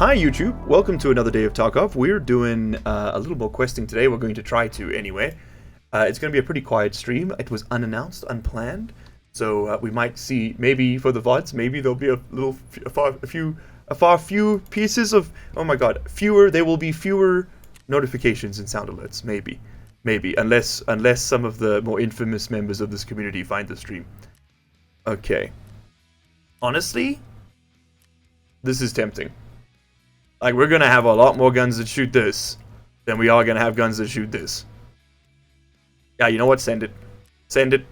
Hi YouTube, welcome to another day of Tarkov. We're doing a little more questing today. We're going to try to anyway. It's going to be a pretty quiet stream. It was unannounced, unplanned, so we might see maybe for the VODs, maybe there'll be a far few pieces of there will be fewer notifications and sound alerts. Maybe unless some of the more infamous members of this community find the stream. Okay. Honestly, this is tempting. Like, we're gonna have a lot more guns that shoot this than we are gonna have guns that shoot this. Yeah, you know what? Send it. Send it.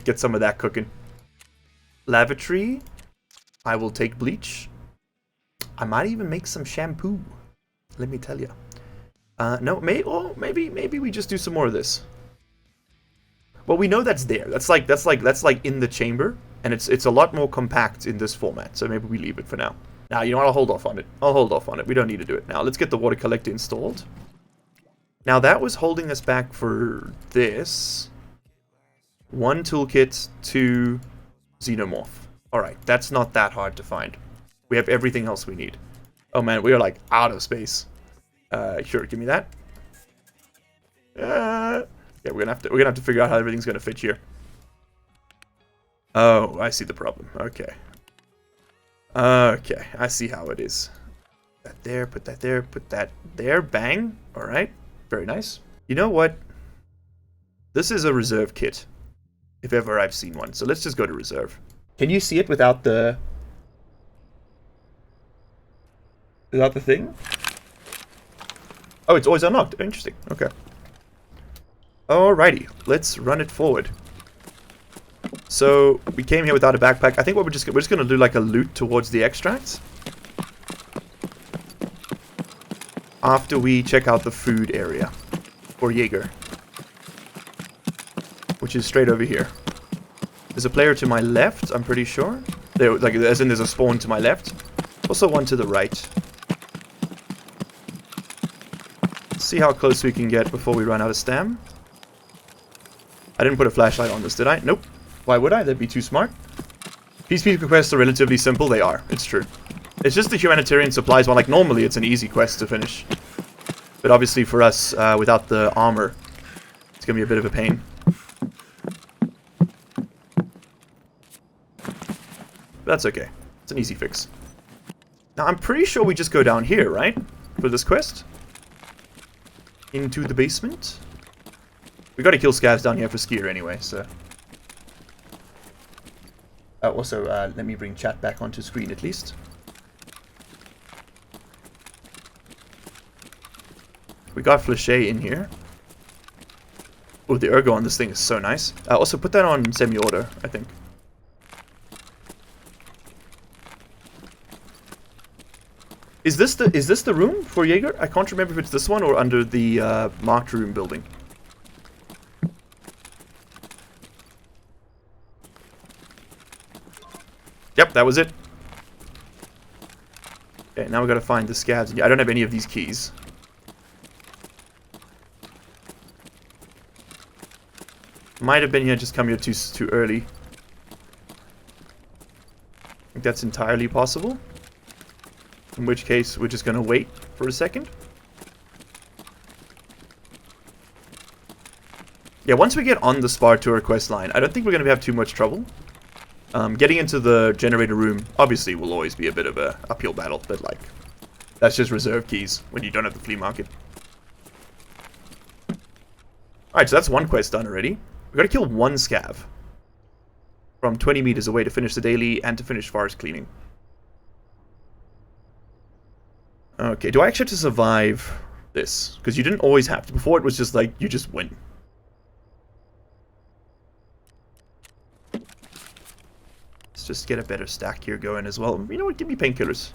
Get some of that cooking. Lavatory. I will take bleach. I might even make some shampoo. Let me tell you. No, maybe we just do some more of this. Well, we know that's there. That's like in the chamber, and it's a lot more compact in this format. So maybe we leave it for now. Now, you know what? I'll hold off on it. We don't need to do it now. Let's get the water collector installed. Now, that was holding us back for this. 1 toolkit, 2 xenomorph. Alright, that's not that hard to find. We have everything else we need. Oh man, we are like out of space. Sure, give me that. Yeah, we're gonna have to figure out how everything's gonna fit here. Oh, I see the problem. Okay. Okay, I see how it is. Put that there, put that there, bang. Alright, very nice. You know what? This is a reserve kit, if ever I've seen one. So let's just go to reserve. Can you see it without the thing? Oh, it's always unlocked. Interesting. Okay. Alrighty, let's run it forward. So we came here without a backpack. I think what we're just gonna do like a loot towards the extracts after we check out the food area for Jaeger, which is straight over here. There's a player to my left, I'm pretty sure. There, like, as in there's a spawn to my left. Also one to the right. Let's see how close we can get before we run out of stam. I didn't put a flashlight on this, did I? Nope. Why would I? That'd be too smart. Peacekeeping quests are relatively simple. They are. It's true. It's just the humanitarian supplies one. Like, normally it's an easy quest to finish. But obviously for us, without the armor, it's going to be a bit of a pain. But that's okay. It's an easy fix. Now, I'm pretty sure we just go down here, right? For this quest? Into the basement? We got to kill scavs down here for skier anyway, so... also, let me bring chat back onto screen at least. We got Flechet in here. Oh, the ergo on this thing is so nice. Also, put that on semi-auto, I think. Is this the room for Jaeger? I can't remember if it's this one or under the marked room building. Yep, that was it. Okay, now we gotta find the scavs. I don't have any of these keys. Might have been here, just come here too early. I think that's entirely possible. In which case, we're just gonna wait for a second. Yeah, once we get on the Spar Tour quest line, I don't think we're gonna have too much trouble. Getting into the generator room, obviously, will always be a bit of a uphill battle, but, like, that's just reserve keys when you don't have the flea market. Alright, so that's one quest done already. We've got to kill one scav from 20 meters away to finish the daily and to finish forest cleaning. Okay, do I actually have to survive this? Because you didn't always have to. Before, it was just like, you just win. Just get a better stack here going as well. You know what? Give me painkillers.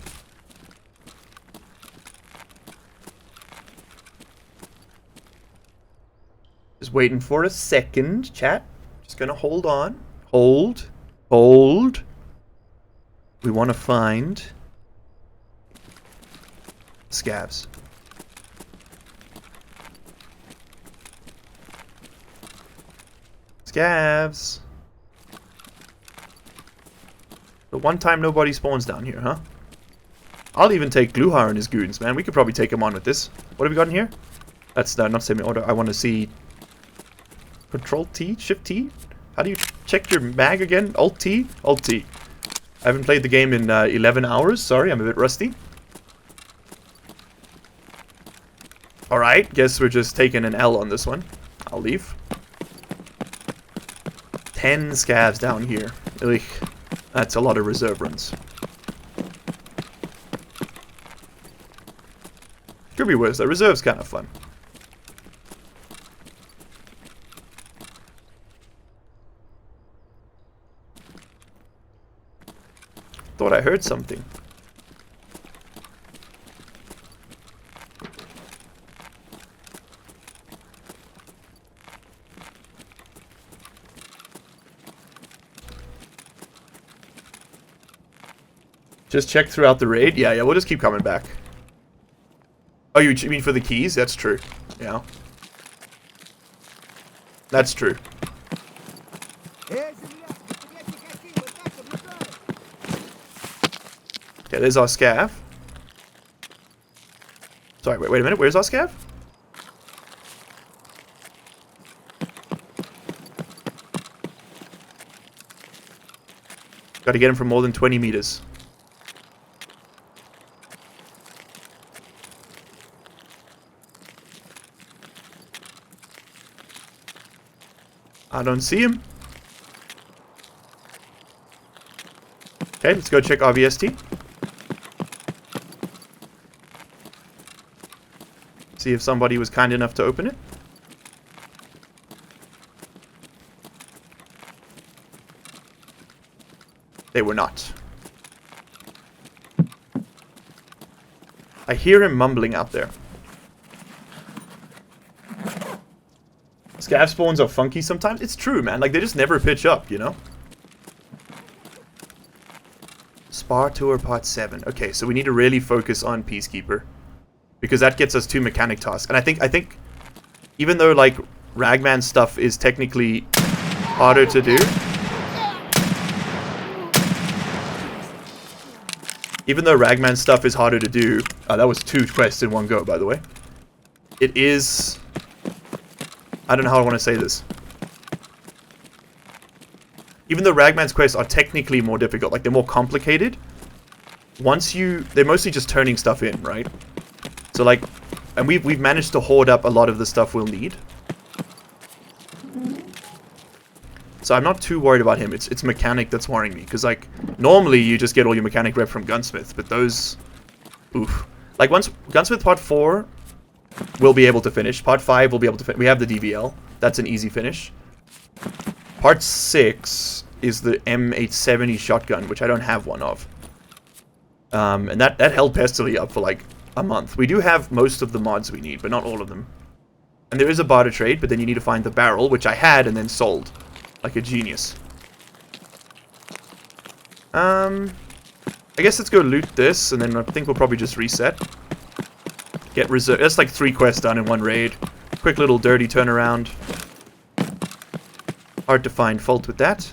Just waiting for a second, chat. Just gonna hold on. Hold. Hold. We want to find scavs. Scavs. The one time nobody spawns down here, huh? I'll even take Gluhar and his goons, man. We could probably take him on with this. What have we got in here? That's not semi-auto. I want to see... Control T? Shift T? How do you check your mag again? Alt T? Alt T. I haven't played the game in 11 hours. Sorry, I'm a bit rusty. Alright, guess we're just taking an L on this one. I'll leave. 10 scavs down here. Ugh, that's a lot of reserve runs. Could be worse. The reserve's kind of fun. Thought I heard something. Just check throughout the raid? Yeah, we'll just keep coming back. Oh, you mean for the keys? That's true. Yeah. That's true. Okay, there's our scav. Sorry, wait a minute. Where's our scav? Gotta get him from more than 20 meters. I don't see him. Okay, let's go check RVST. See if somebody was kind enough to open it. They were not. I hear him mumbling out there. Scav spawns are funky sometimes. It's true, man. Like, they just never pitch up, you know? Spar Tour Part 7. Okay, so we need to really focus on Peacekeeper. Because that gets us 2 mechanic tasks. And I think even though, like, Ragman stuff is technically harder to do. Even though Ragman stuff is harder to do. That was 2 quests in one go, by the way. It is... I don't know how I want to say this. Even though Ragman's quests are technically more difficult, like they're more complicated, they're mostly just turning stuff in, right? So like, and we've managed to hoard up a lot of the stuff we'll need. So I'm not too worried about him. It's mechanic that's worrying me, because like normally you just get all your mechanic rep from gunsmith, but those, oof. Like once gunsmith part 4. We'll be able to finish. Part 5 we'll be able to finish. We have the DVL. That's an easy finish. Part 6 is the M870 shotgun, which I don't have one of. And that held Pestily up for like a month. We do have most of the mods we need, but not all of them. And there is a barter trade, but then you need to find the barrel, which I had and then sold. Like a genius. I guess let's go loot this, and then I think we'll probably just reset. Get reserve. That's like 3 quests done in one raid. Quick little dirty turnaround. Hard to find fault with that.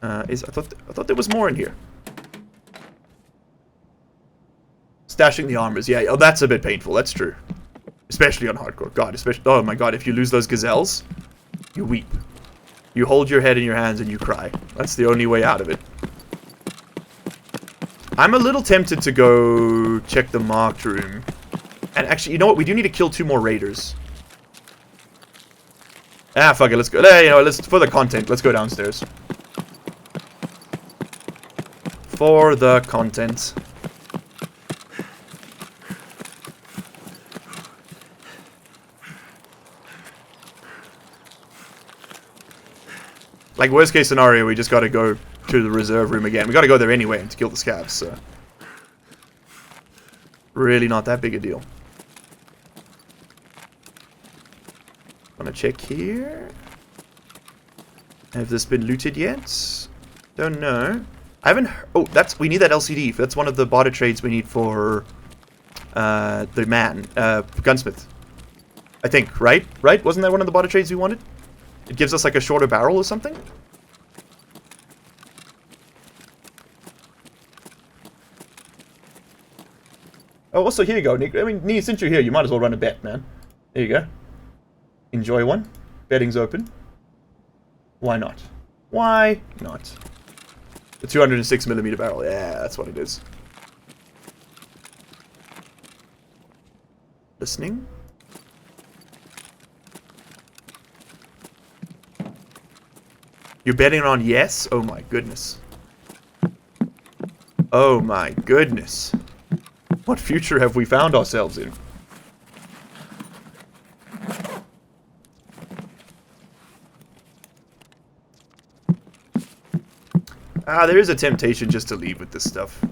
I thought there was more in here. Stashing the armors. Yeah. Oh, that's a bit painful. That's true. Especially on hardcore. God, especially. Oh my God, if you lose those gazelles, you weep. You hold your head in your hands and you cry. That's the only way out of it. I'm a little tempted to go check the marked room. And actually, you know what? We do need to kill 2 more raiders. Ah, fuck it. Let's go. You know, for the content, let's go downstairs. For the content. Like, worst case scenario, we just gotta go to the reserve room again. We gotta go there anyway to kill the scavs, so. Really not that big a deal. Wanna check here? Have this been looted yet? Don't know. I haven't... Oh, we need that LCD. That's one of the barter trades we need for... the man. Gunsmith. I think, right? Right? Wasn't that one of the barter trades we wanted? It gives us like a shorter barrel or something? Oh, also, here you go, Nick. I mean, Nee, since you're here, you might as well run a bet, man. There you go. Enjoy one. Betting's open. Why not? Why not? The 206mm barrel. Yeah, that's what it is. Listening. You're betting on yes? Oh my goodness. Oh my goodness. What future have we found ourselves in? There is a temptation just to leave with this stuff.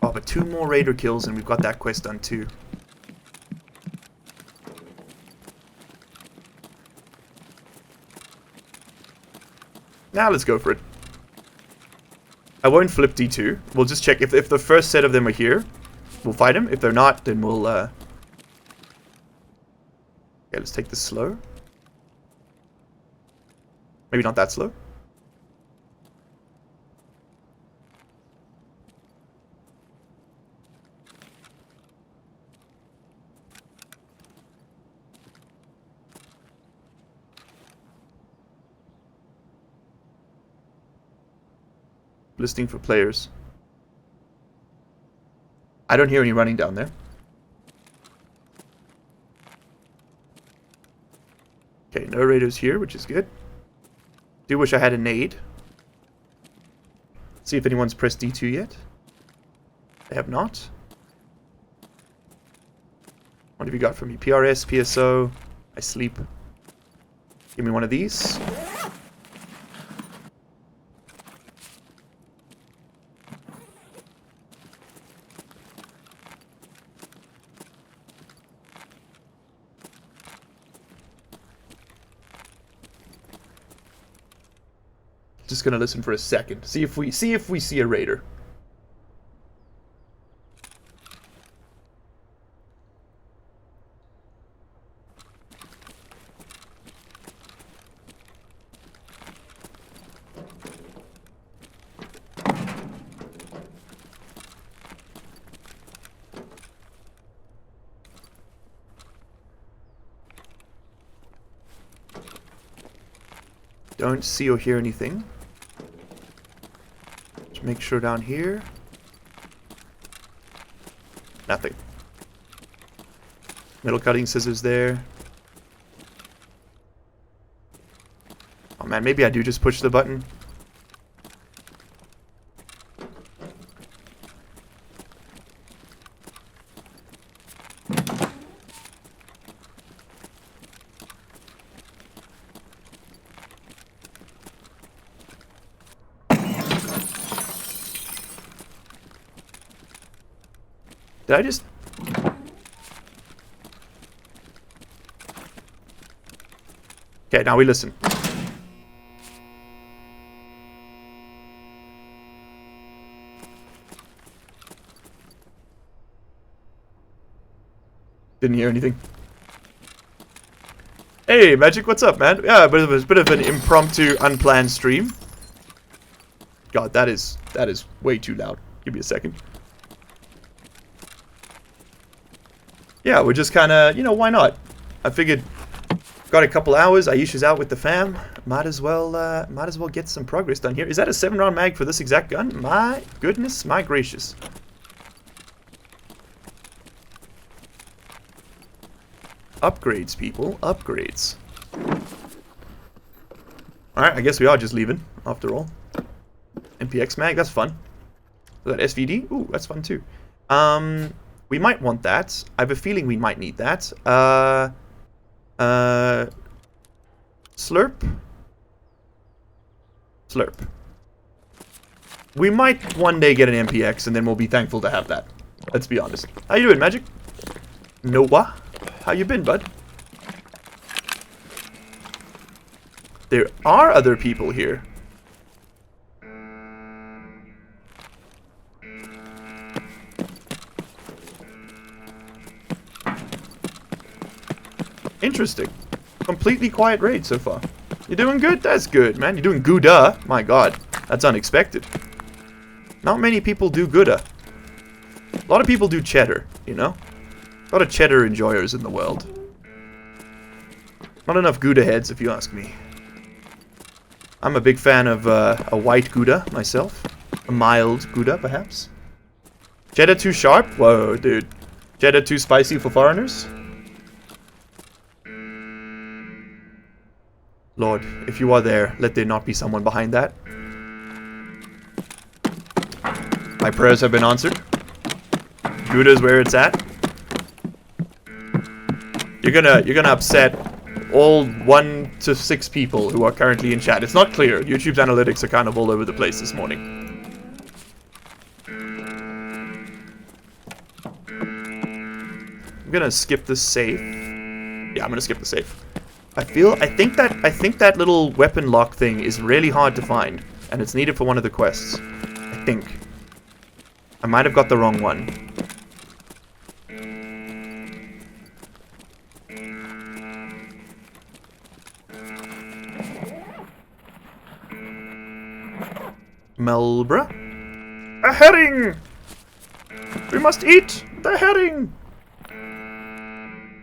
Oh, but 2 more raider kills and we've got that quest done too. Now let's go for it. I won't flip D2. We'll just check. If the first set of them are here, we'll fight them. If they're not, then we'll... Okay, let's take this slow. Maybe not that slow. Listing for players. I don't hear any running down there. Okay, no raiders here, which is good. Do wish I had a nade. See if anyone's pressed D2 yet. They have not. What have you got for me? PRS, PSO. I sleep. Give me one of these. Just gonna listen for a second. See if we see a raider. Don't see or hear anything. Make sure down here. Nothing. Metal cutting scissors there. Oh man, maybe I do just push the button. Did I just... Okay, now we listen. Didn't hear anything. Hey, Magic, what's up, man? Yeah, but it was a bit of an impromptu, unplanned stream. God, that is way too loud. Give me a second. Yeah, we're just kind of, you know, why not? I figured, got a couple hours. Aisha's out with the fam. Might as well get some progress done here. Is that a 7-round mag for this exact gun? My goodness, my gracious. Upgrades, people, upgrades. All right, I guess we are just leaving after all. MPX mag, that's fun. Is that SVD? Ooh, that's fun too. We might want that. I have a feeling we might need that. Slurp? Slurp. We might one day get an MPX, and then we'll be thankful to have that. Let's be honest. How you doing, Magic? Noah? How you been, bud? There are other people here. Interesting. Completely quiet raid so far. You doing good? That's good, man. You're doing gooda. My god. That's unexpected. Not many people do gooda. A lot of people do cheddar, you know? A lot of cheddar enjoyers in the world. Not enough Gouda heads, if you ask me. I'm a big fan of a white Gouda myself. A mild Gouda, perhaps. Cheddar too sharp? Whoa, dude. Cheddar too spicy for foreigners? Lord, if you are there, let there not be someone behind that. My prayers have been answered. Gouda's where it's at. You're gonna upset all 1 to 6 people who are currently in chat. It's not clear. YouTube's analytics are kind of all over the place this morning. I'm gonna skip the safe. Yeah, I'm gonna skip the safe. I think that little weapon lock thing is really hard to find, and it's needed for one of the quests. I think. I might have got the wrong one. Melbra? A herring! We must eat the herring!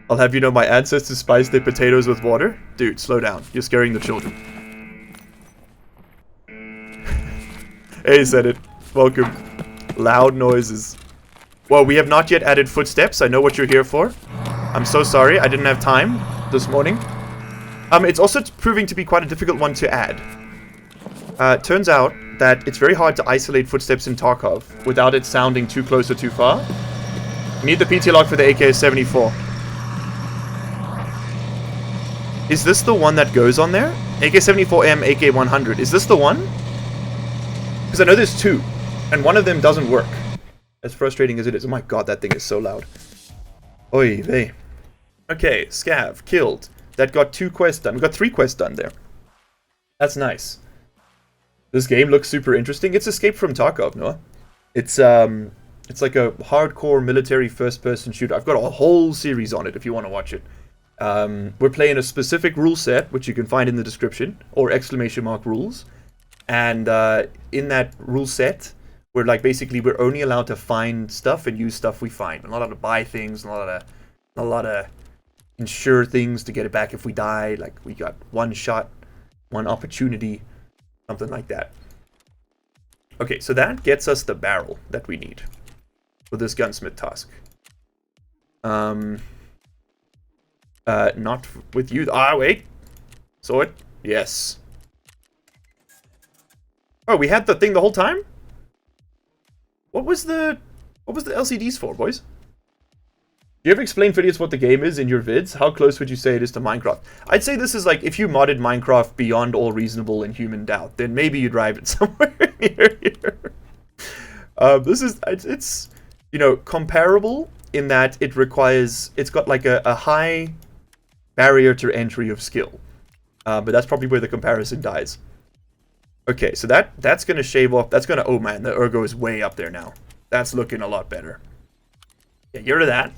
I'll have you know my ancestors spiced their potatoes with water. Dude, slow down. You're scaring the children. Hey, said it. Welcome. Loud noises. Well, we have not yet added footsteps. I know what you're here for. I'm so sorry. I didn't have time this morning. It's also proving to be quite a difficult one to add. Turns out that it's very hard to isolate footsteps in Tarkov without it sounding too close or too far. You need the PT log for the AK-74. Is this the one that goes on there? AK-74M, AK-100. Is this the one? Because I know there's 2, and one of them doesn't work. As frustrating as it is. Oh my god, that thing is so loud. Oy vey. Okay, Scav, killed. That got 2 quests done. We got 3 quests done there. That's nice. This game looks super interesting. It's Escape from Tarkov, no? It's like a hardcore military first-person shooter. I've got a whole series on it if you want to watch it. We're playing a specific rule set, which you can find in the description, or !rules. And in that rule set, we're like basically we're only allowed to find stuff and use stuff we find. We're not allowed to buy things, not allowed to insure things to get it back if we die. Like we got one shot, one opportunity, something like that. Okay, so that gets us the barrel that we need for this gunsmith task. Not with you. Ah, wait. Sword? Yes. Oh, we had the thing the whole time? What was the LCDs for, boys? Do you ever explain for idiots what the game is in your vids? How close would you say it is to Minecraft? I'd say this is like, if you modded Minecraft beyond all reasonable and human doubt, then maybe you'd drive it somewhere near here. It's, you know, comparable in that it requires, it's got like a high barrier to entry of skill. But that's probably where the comparison dies. Okay, so that's going to shave off, that's going to, oh man, the ergo is way up there now. That's looking a lot better. Yeah, get rid of that.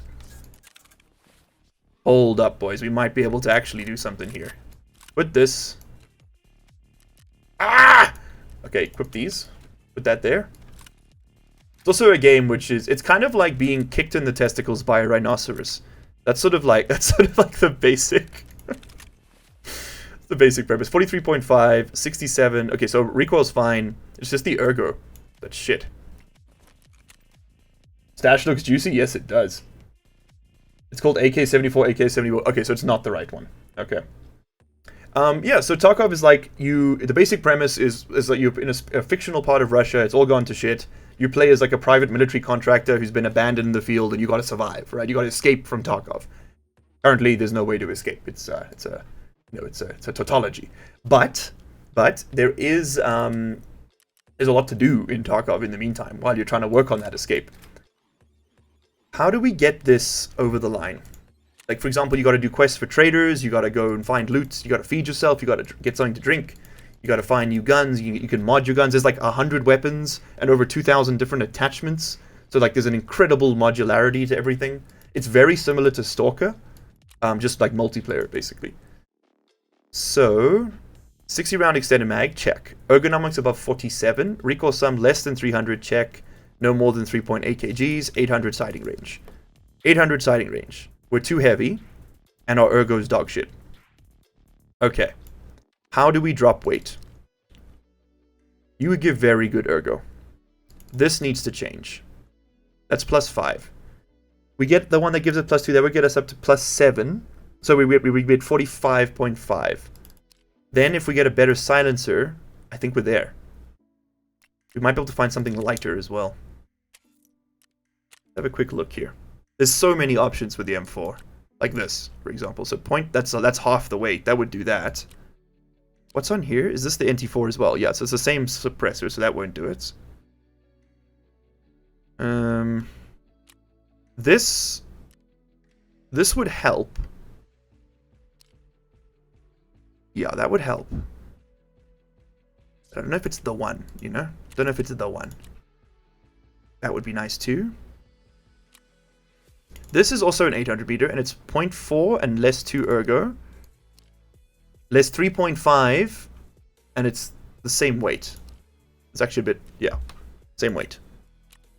Hold up, boys. We might be able to actually do something here. Put this. Ah! Okay, equip these. Put that there. It's also a game which is, it's kind of like being kicked in the testicles by a rhinoceros. That's sort of like the basic, the basic premise. 43.5, 67. Okay, so recoil's fine. It's just the ergo. That's shit. Stash looks juicy? Yes, it does. It's called AK-74, AK-71. Okay, so it's not the right one. Okay. Yeah, so Tarkov is like the basic premise is that you're in a fictional part of Russia. It's all gone to shit. You play as like a private military contractor who's been abandoned in the field, and you got to survive, right? You got to escape from Tarkov. Currently, there's no way to escape. It's a tautology. But there is there's a lot to do in Tarkov in the meantime while you're trying to work on that escape. How do we get this over the line? Like, for example, you got to do quests for traders, you got to go and find loot, you got to feed yourself, you got to get something to drink, you got to find new guns, you can mod your guns. There's like 100 weapons and over 2,000 different attachments. So like there's an incredible modularity to everything. It's very similar to Stalker, just like multiplayer basically. So 60 round extended mag, check. Ergonomics above 47, recoil sum less than 300, check. No more than 3.8 kgs, 800 sighting range. 800 sighting range. We're too heavy, and our ergo's dog shit. Okay. How do we drop weight? You would give very good ergo. This needs to change. That's +5. We get the one that gives us +2. That would get us up to +7. So we get 45.5. Then if we get a better silencer, I think we're there. We might be able to find something lighter as well. Have a quick look here. There's so many options with the M4. Like this, for example. So that's half the weight. That would do that. What's on here? Is this the NT4 as well? Yeah, so it's the same suppressor, so that won't do it. This would help. Yeah, that would help. I don't know if it's the one, you know? Don't know if it's the one. That would be nice too. This is also an 800 meter, and it's 0.4 and less 2 ergo. Less 3.5, and it's the same weight. It's actually a bit, yeah, same weight.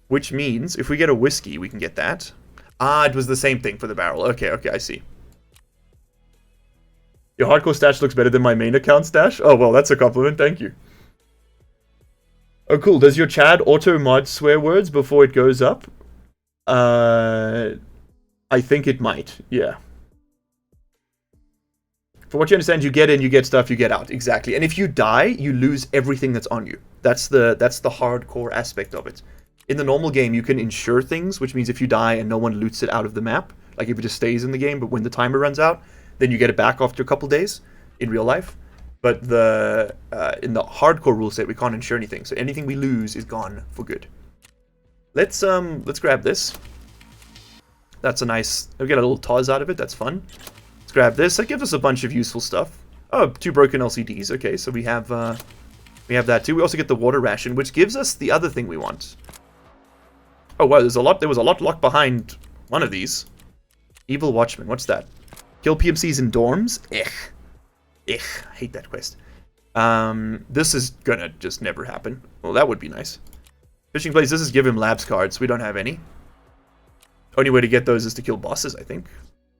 Which means, if we get a whiskey, we can get that. Ah, it was the same thing for the barrel. Okay, I see. Your hardcore stash looks better than my main account stash? Oh, well, that's a compliment, thank you. Oh, cool. Does your Chad auto-mod swear words before it goes up? I think it might, yeah. For what you understand, you get in, you get stuff, you get out. Exactly. And if you die, you lose everything that's on you. That's the hardcore aspect of it. In the normal game, you can insure things, which means if you die and no one loots it out of the map, like if it just stays in the game, but when the timer runs out, then you get it back after a couple days in real life. But in the hardcore rule set, we can't insure anything. So anything we lose is gone for good. Let's grab this. That's a nice... We get a little Taz out of it. That's fun. Let's grab this. That gives us a bunch of useful stuff. Oh, 2 broken LCDs. Okay, so we have that too. We also get the water ration, which gives us the other thing we want. Oh wow, there was a lot locked behind one of these. Evil Watchman. What's that? Kill PMCs in dorms? I hate that quest. This is gonna just never happen. Well, that would be nice. Fishing place. This is give him labs cards. We don't have any. Only way to get those is to kill bosses, I think,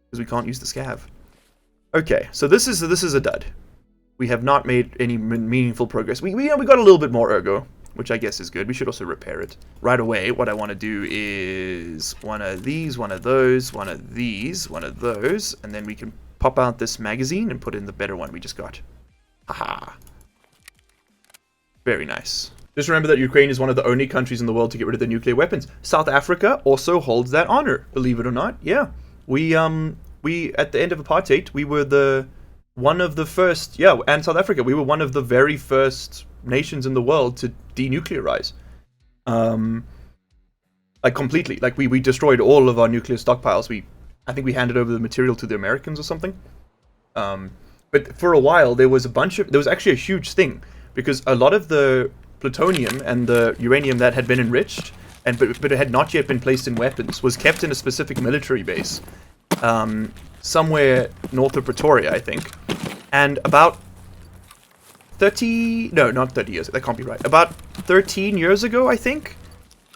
because we can't use the scav. Okay, so this is a dud. We have not made any meaningful progress. We got a little bit more ergo, which I guess is good. We should also repair it right away. What I want to do is one of these, one of those, one of these, one of those, and then we can pop out this magazine and put in the better one we just got. Haha. Very nice. Just remember that Ukraine is one of the only countries in the world to get rid of their nuclear weapons. South Africa also holds that honor, believe it or not. Yeah. We at the end of apartheid, we were one of the first, yeah, and South Africa, we were one of the very first nations in the world to denuclearize. Like completely. Like we destroyed all of our nuclear stockpiles. I think we handed over the material to the Americans or something. But for a while there was actually a huge thing, because a lot of the plutonium and the uranium that had been enriched but it had not yet been placed in weapons was kept in a specific military base somewhere north of Pretoria, I think. And about 30, no, not 30 years, that can't be right. About 13 years ago, I think,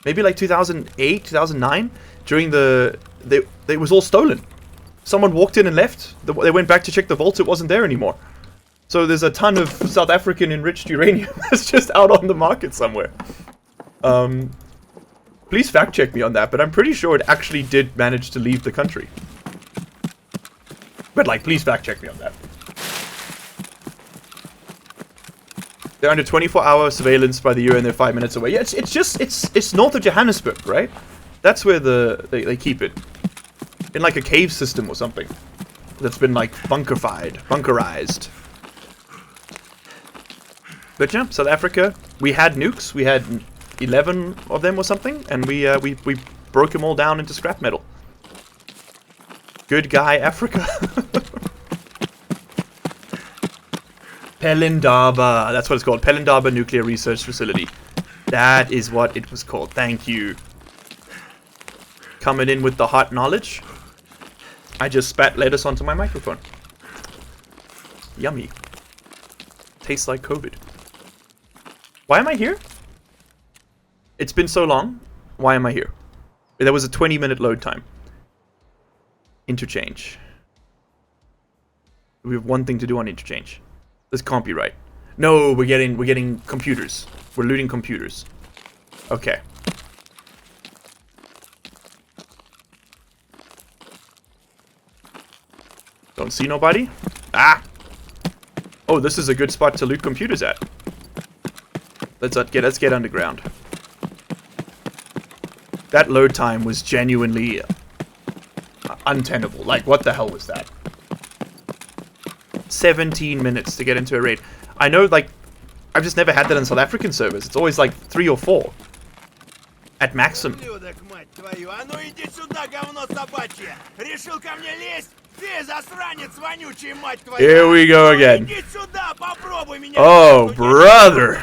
maybe like 2008, 2009, during it was all stolen. Someone walked in and left. They went back to check the vaults. It wasn't there anymore. So there's a ton of South African enriched uranium that's just out on the market somewhere. Please fact check me on that, but I'm pretty sure it actually did manage to leave the country. But like, please fact check me on that. They're under 24-hour surveillance by the UN. They're 5 minutes away. Yeah, it's north of Johannesburg, right? That's where they keep it, in like a cave system or something that's been like bunkerized. But yeah, South Africa, we had nukes. We had 11 of them or something, and we broke them all down into scrap metal. Good guy, Africa. Pelindaba, that's what it's called. Pelindaba Nuclear Research Facility. That is what it was called. Thank you. Coming in with the hot knowledge. I just spat lettuce onto my microphone. Yummy. Tastes like COVID. Why am I here? It's been so long. Why am I here? There was a 20-minute load time. Interchange. We have one thing to do on interchange. This can't be right. No, we're getting computers. We're looting computers. Okay. Don't see nobody? Ah! Oh, this is a good spot to loot computers at. Let's get underground. That load time was genuinely untenable. Like, what the hell was that? 17 minutes to get into a raid. I know, like, I've just never had that on South African servers. It's always like 3 or 4 at maximum. Here we go again. Oh, brother.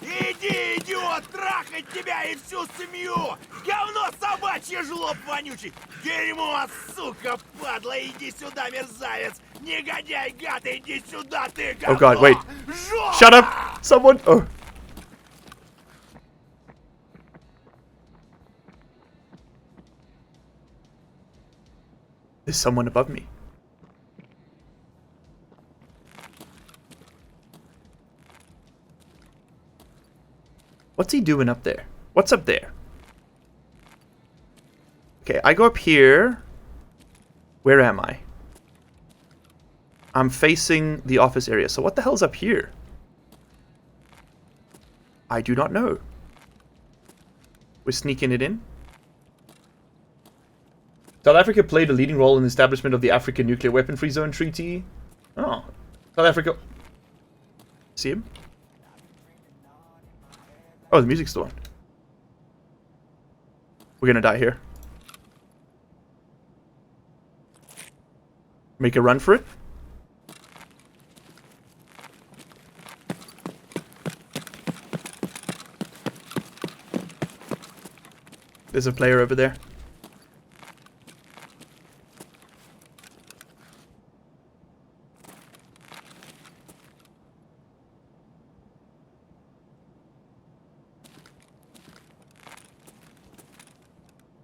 Иди, идиот, трахать тебя и всю семью! Говно собачье, жлоб вонючий! Дерьмо, сука, падла, иди сюда, мерзавец! Негодяй, гад, иди сюда, ты говно! Oh god, wait. Shut up! Someone! Oh. There's someone above me. What's he doing up there? What's up there? Okay, I go up here. Where am I? I'm facing the office area. So what the hell's up here? I do not know. We're sneaking it in. South Africa played a leading role in the establishment of the African Nuclear Weapon Free Zone Treaty. Oh. South Africa. See him? Oh, the music's still on. We're gonna die here. Make a run for it. There's a player over there.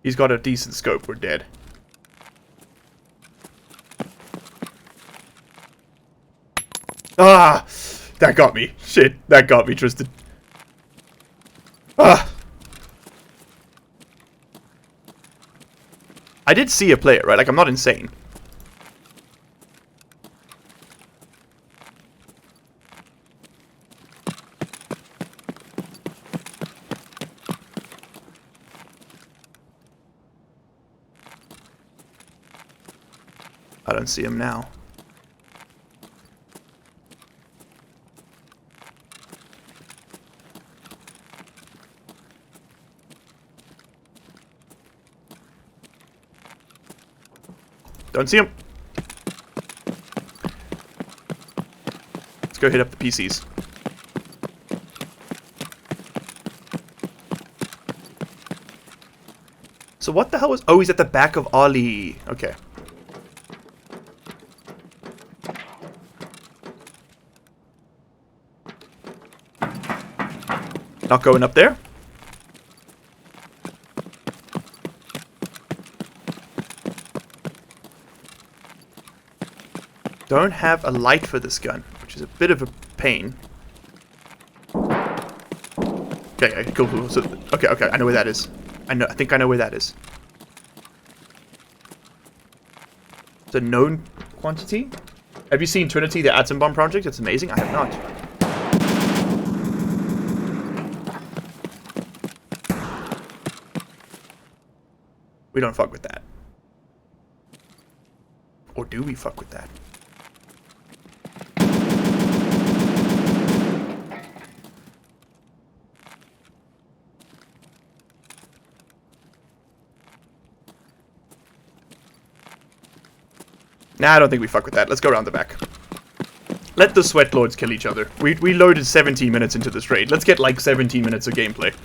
He's got a decent scope. We're dead. Ah! That got me. Shit, that got me, Tristan. Ah! I did see a player, right? Like, I'm not insane. I don't see him now. Don't see him. Let's go hit up the PCs. So what the hell was... Oh, he's at the back of Ali. Okay. Not going up there. Don't have a light for this gun, which is a bit of a pain. Okay, cool, cool. So, okay, I know where that is. I think I know where that is. It's a known quantity. Have you seen Trinity, the Atom Bomb Project? It's amazing. I have not. We don't fuck with that. Or do we fuck with that? Nah, I don't think we fuck with that. Let's go around the back. Let the sweat lords kill each other. We loaded 17 minutes into this raid. Let's get like 17 minutes of gameplay.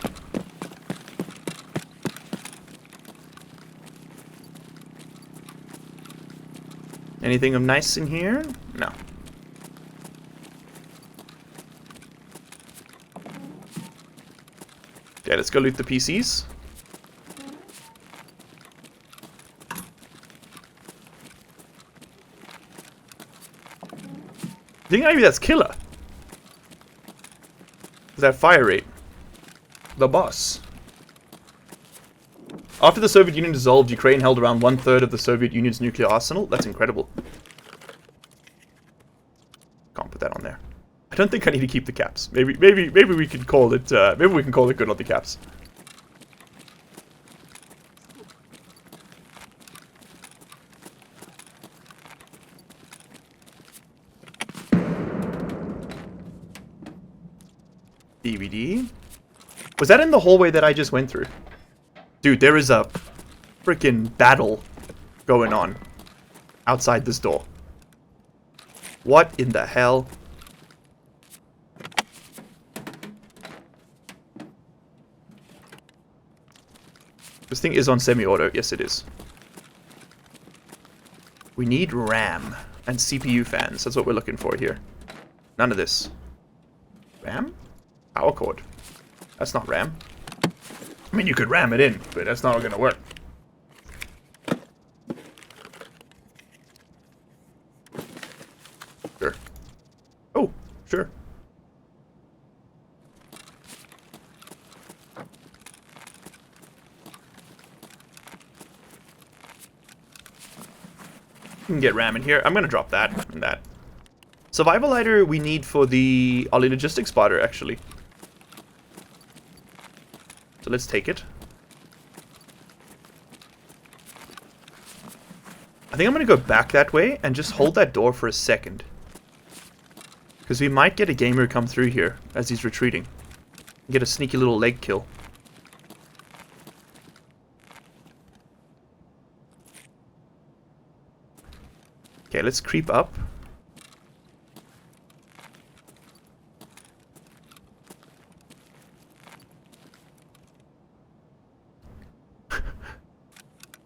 Anything of nice in here? No. Okay, let's go loot the PCs. I think maybe that's killer. Is that fire rate? The boss. After the Soviet Union dissolved, Ukraine held around 1/3 of the Soviet Union's nuclear arsenal. That's incredible. Can't put that on there. I don't think I need to keep the caps. Maybe we can call it. Maybe we can call it good on the caps. DVD. Was that in the hallway that I just went through? Dude, there is a freaking battle going on outside this door. What in the hell? This thing is on semi-auto. Yes, it is. We need RAM and CPU fans. That's what we're looking for here. None of this. RAM? Power cord. That's not RAM. I mean, you could ram it in, but that's not going to work. Sure. Oh, sure. You can get RAM in here. I'm going to drop that and that. Survival lighter we need for the Ollie Logistics barter, actually. So let's take it. I think I'm going to go back that way and just hold that door for a second. Because we might get a gamer come through here as he's retreating. Get a sneaky little leg kill. Okay, let's creep up.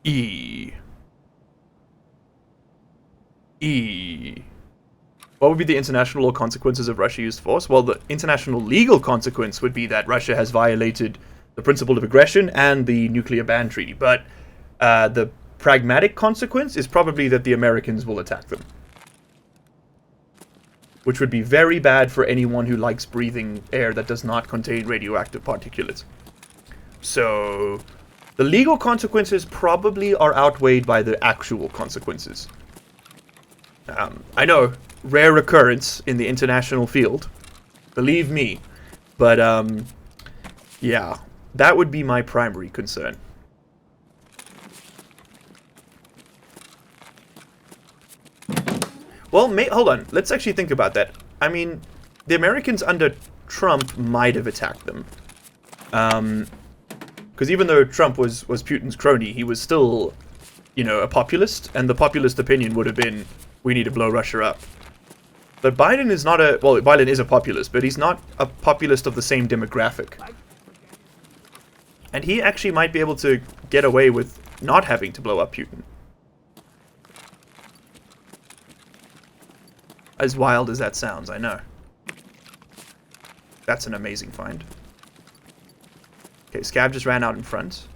E. What would be the international law consequences of Russia used force? Well, the international legal consequence would be that Russia has violated the principle of aggression and the nuclear ban treaty. But the pragmatic consequence is probably that the Americans will attack them. Which would be very bad for anyone who likes breathing air that does not contain radioactive particulates. So the legal consequences probably are outweighed by the actual consequences. I know, rare occurrence in the international field, believe me, but yeah, that would be my primary concern. Well, hold on, let's actually think about that. I mean, the Americans under Trump might have attacked them. Because even though Trump was Putin's crony, he was still, you know, a populist, and the populist opinion would have been, we need to blow Russia up. But Biden is not well, Biden is a populist, but he's not a populist of the same demographic. And he actually might be able to get away with not having to blow up Putin. As wild as that sounds, I know. That's an amazing find. Okay, Scav just ran out in front.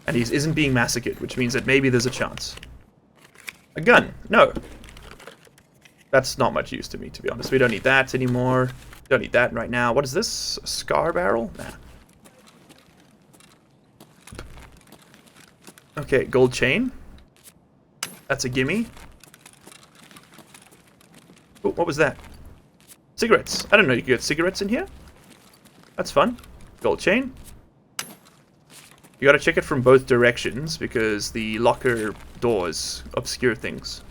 And he isn't being massacred, which means that maybe there's a chance. A gun. No. That's not much use to me, to be honest. We don't need that anymore. Don't need that right now. What is this? A scar barrel? Nah. Okay, gold chain. That's a gimme. Oh, what was that? Cigarettes. I don't know you could get cigarettes in here. That's fun. Gold chain. You gotta check it from both directions because the locker doors obscure things.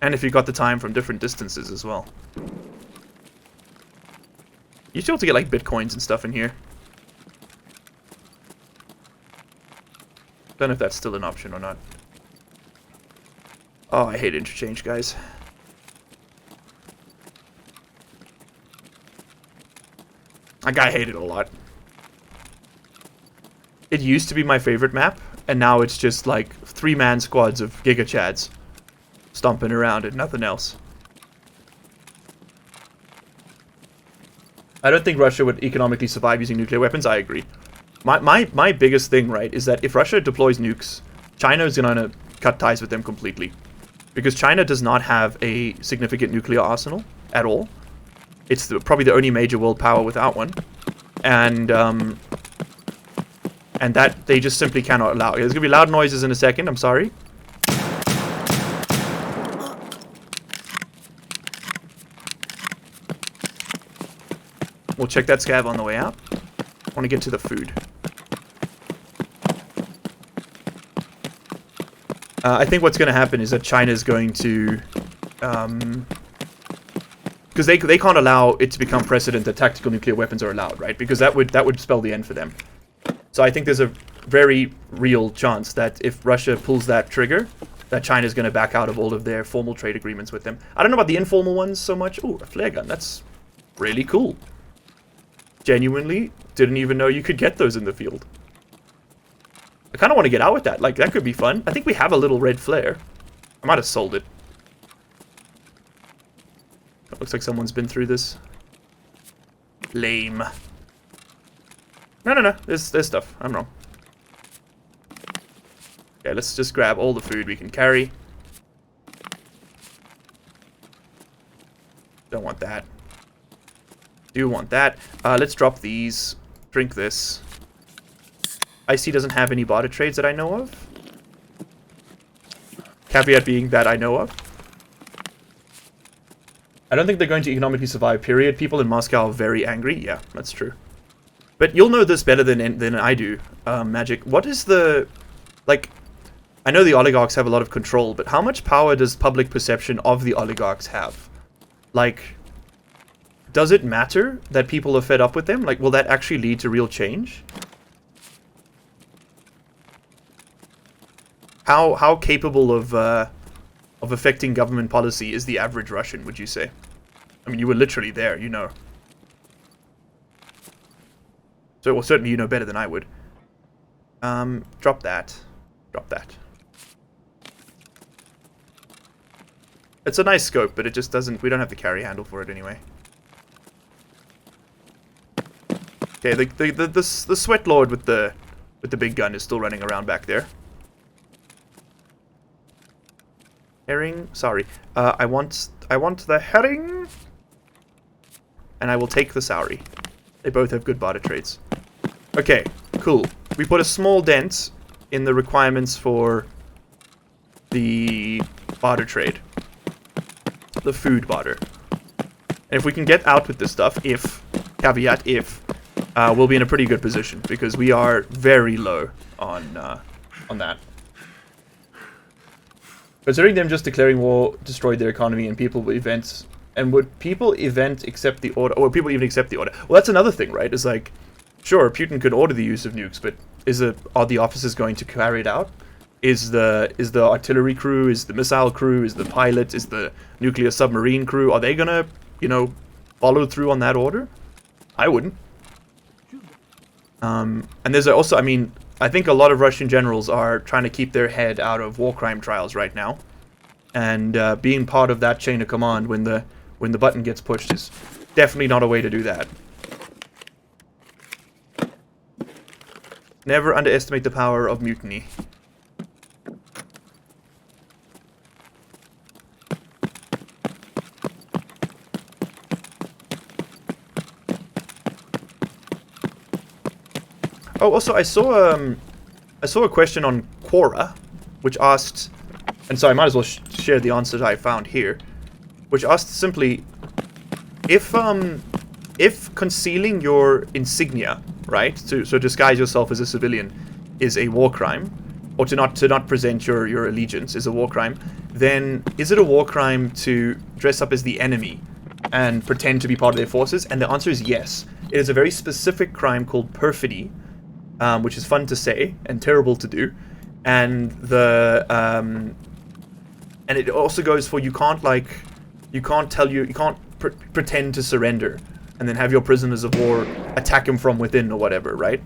And if you got the time from different distances as well. You should be able to get like bitcoins and stuff in here. Don't know if that's still an option or not. Oh, I hate interchange, guys. That guy hated it a lot. It used to be my favorite map, and now it's just like 3-man squads of Giga Chads stomping around and nothing else. I don't think Russia would economically survive using nuclear weapons. I agree. My biggest thing, right, is that if Russia deploys nukes, China is going to cut ties with them completely. Because China does not have a significant nuclear arsenal at all. It's probably the only major world power without one. And that they just simply cannot allow. There's going to be loud noises in a second, I'm sorry. We'll check that scav on the way out. I want to get to the food. I think what's going to happen is that China's going to... because they can't allow it to become precedent that tactical nuclear weapons are allowed, right? Because that would spell the end for them. So I think there's a very real chance that if Russia pulls that trigger, that China's going to back out of all of their formal trade agreements with them. I don't know about the informal ones so much. Oh, a flare gun. That's really cool. Genuinely didn't even know you could get those in the field. I kind of want to get out with that. Like, that could be fun. I think we have a little red flare. I might have sold it. It looks like someone's been through this. Lame. No. There's stuff. I'm wrong. Okay, let's just grab all the food we can carry. Don't want that. Do want that. Let's drop these. Drink this. IC doesn't have any barter trades that I know of. Caveat being that I know of. I don't think they're going to economically survive, period. People in Moscow are very angry. Yeah, that's true. But you'll know this better than I do, Magic. What is the... Like, I know the oligarchs have a lot of control, but how much power does public perception of the oligarchs have? Like, does it matter that people are fed up with them? Like, will that actually lead to real change? How capable of affecting government policy is the average Russian, would you say? I mean, you were literally there, you know. So, well, certainly you know better than I would. Drop that. Drop that. It's a nice scope, but it just doesn't... We don't have the carry handle for it anyway. Okay, the sweat lord with the big gun is still running around back there. Herring, sorry. I want the herring, and I will take the sauri. They both have good barter trades. Okay, cool. We put a small dent in the requirements for the barter trade, the food barter. And if we can get out with this stuff, caveat if, we'll be in a pretty good position because we are very low on that. Considering them just declaring war destroyed their economy and people will event, and would people accept the order, or would people even accept the order? Well, that's another thing, right? It's like, sure, Putin could order the use of nukes, but are the officers going to carry it out? Is the artillery crew, is the missile crew, is the pilot, is the nuclear submarine crew, are they gonna, follow through on that order? I wouldn't. And there's also, I mean, I think a lot of Russian generals are trying to keep their head out of war crime trials right now, and being part of that chain of command when the button gets pushed is definitely not a way to do that. Never underestimate the power of mutiny. Oh, also, I saw a question on Quora, which asked, and so I might as well share the answers I found here, which asked simply, if concealing your insignia, right, so disguise yourself as a civilian, is a war crime, or to not present your allegiance is a war crime, then is it a war crime to dress up as the enemy and pretend to be part of their forces? And the answer is yes. It is a very specific crime called perfidy. Which is fun to say and terrible to do, and and it also goes for you can't pretend to surrender and then have your prisoners of war attack him from within or whatever, right?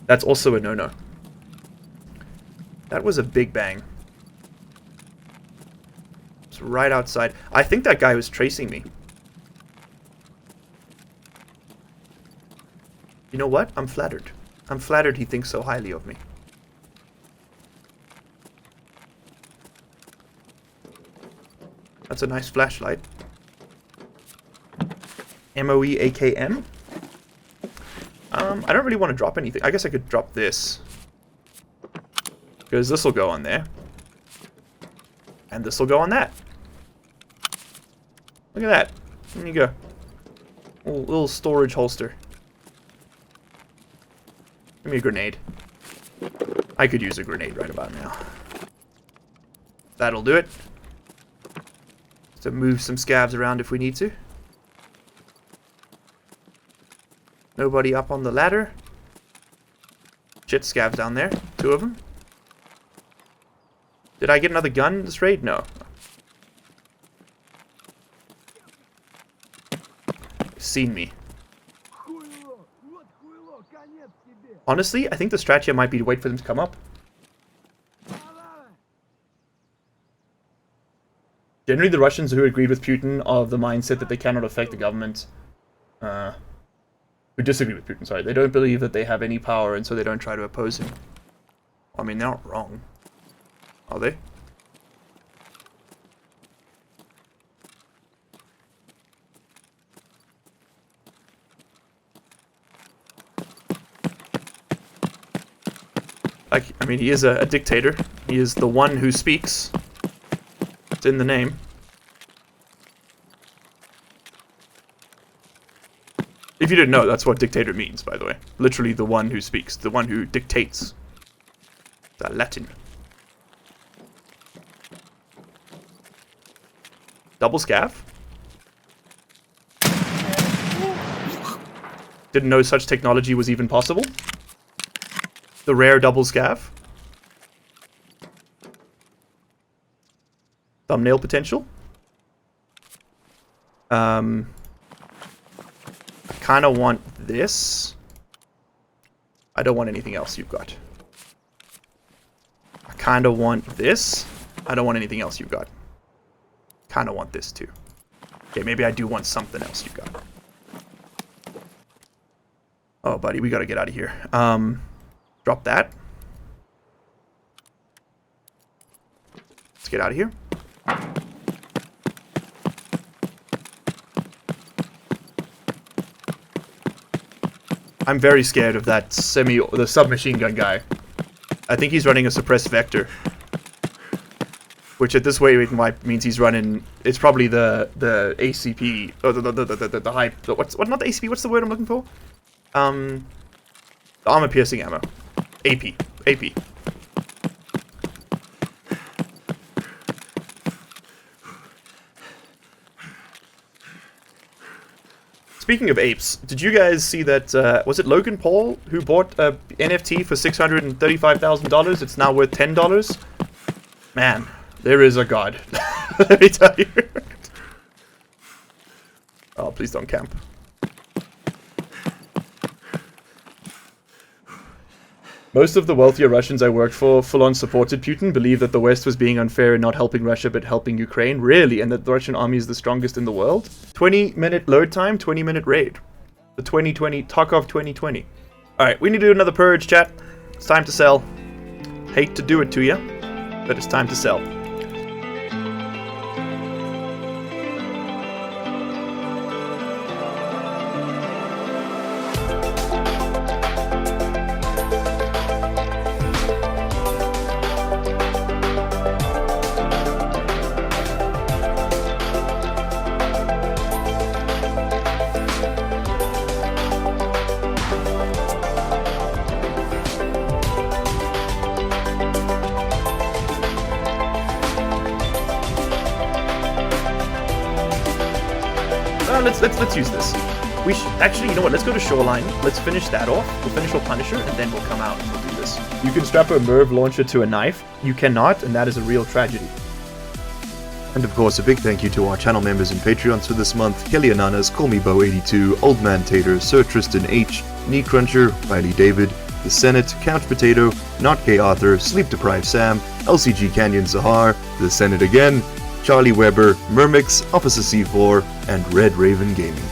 That's also a no-no. That was a big bang. It's right outside. I think that guy was tracing me. You know what? I'm flattered. I'm flattered he thinks so highly of me. That's a nice flashlight. MOE AKM? I don't really want to drop anything. I guess I could drop this. Because this will go on there. And this will go on that. Look at that. There you go. Little storage holster. Give me a grenade. I could use a grenade right about now. That'll do it. To move some scavs around if we need to. Nobody up on the ladder. Shit, scavs down there. 2 of them. Did I get another gun in this raid? No. Seen me. Honestly, I think the strat here might be to wait for them to come up. Generally, the Russians who agreed with Putin are of the mindset that they cannot affect the government. Who disagree with Putin, sorry. They don't believe that they have any power, and so they don't try to oppose him. I mean, they're not wrong. Are they? I mean, he is a dictator. He is the one who speaks. It's in the name. If you didn't know, that's what dictator means, by the way. Literally the one who speaks. The one who dictates. The Latin. Double scav? Didn't know such technology was even possible. The rare double scav. Thumbnail potential. I kind of want this. I don't want anything else you've got. I kind of want this. I don't want anything else you've got. Kind of want this too. Okay, maybe I do want something else you've got. Oh, buddy, we gotta get out of here. Drop that. Let's get out of here. I'm very scared of that the submachine gun guy. I think he's running a suppressed vector. Which at this rate means he's running, it's probably the ACP, or the high, not the ACP, what's the word I'm looking for? The armor piercing ammo. AP. Speaking of apes, did you guys see that, was it Logan Paul who bought a NFT for $635,000? It's now worth $10? Man, there is a god. Let me tell you. Oh, please don't camp. Most of the wealthier Russians I worked for full-on supported Putin, believe that the West was being unfair in not helping Russia but helping Ukraine. Really? And that the Russian army is the strongest in the world? 20-minute load time, 20-minute raid. The 2020, Tarkov 2020. Alright, we need to do another purge, chat. It's time to sell. Hate to do it to you, but it's time to sell. Let's use this. We actually, you know what? Let's go to Shoreline. Let's finish that off. We'll finish our Punisher, and then we'll come out and we'll do this. You can strap a MIRV launcher to a knife. You cannot, and that is a real tragedy. And of course, a big thank you to our channel members and Patreons for this month: Kelly Ananas, Call Me Bo 82, Old Man Tater, Sir Tristan H, Knee Cruncher, Riley David, The Senate, Couch Potato, Not Gay Arthur, Sleep Deprived Sam, LCG Canyon Sahar, The Senate Again, Charlie Weber, Mermix, Officer C4, and Red Raven Gaming.